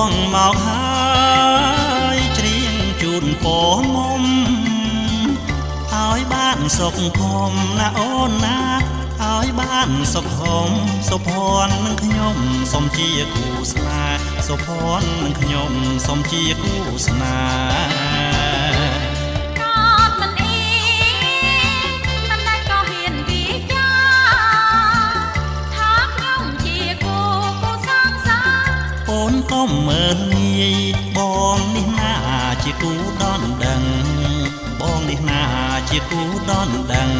งមកហើយច្រៀងជូនពរមុំឲ្យបានសុខភមណាអូនណាឲ្យបានសុខហមសុភ័ណ្ឌនឹងខ្ញុំសូមជាគូស្នេហ៍សុភ័ណ្ឌនឹងខ្ញុំសូមជាគូស្នេហ៍អូនកុំមើលងាយបងនេះណាជាគូដនដឹងបងនេះណាជាគូដនដឹង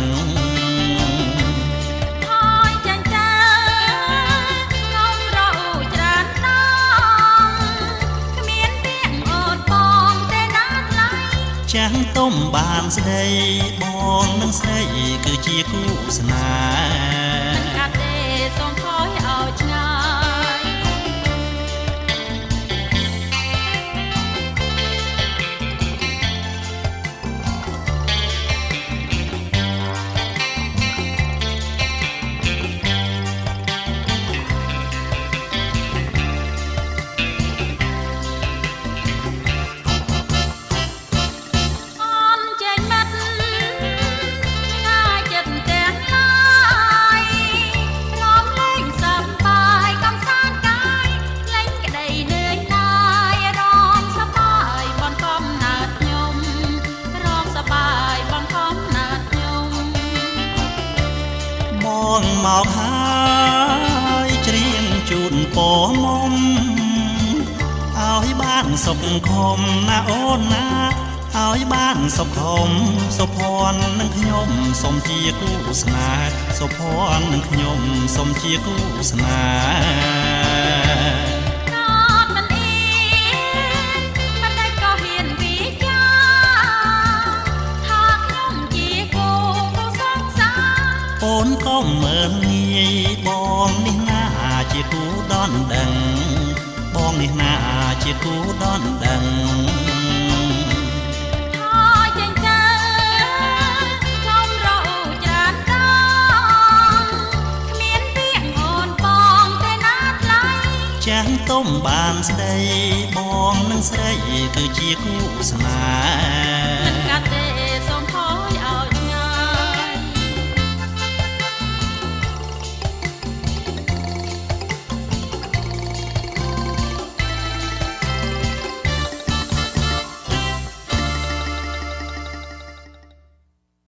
ហើយចាញ់ចាកុំរោច្រើនដងគ្មានពាក្យអូនបងទេណាថ្លៃចាំងទុំបានស្ដីបងនឹងស្ដីគឺជាគូស្នេហ៍មិនកាត់ទេសូមថយឲ្យឆ្ងាយបងមកហើយច្រៀងជូនពរមុំឲ្យបានសុខខំណាអូនណាឲ្យបានសុខខំសុភ័ណ្ឌនឹងខ្ញុំសូមជាគូស្នេហ៍សុភ័ណ្ឌនឹងខ្ញុំសូមជាគូស្នេហ៍អូនកុំមើលងាយបងនេះណាជាគូដនដឹងបងនេះណាជាគូដនដឹងហើយចាញ់ចាកុំរោច្រើនដងគ្មានពាក្យអូនបងទេណាថ្លៃចាំងទុំបានស្ដីបងនឹងស្រីគឺជាគូស្នេហ៍មិនកាត់ទេ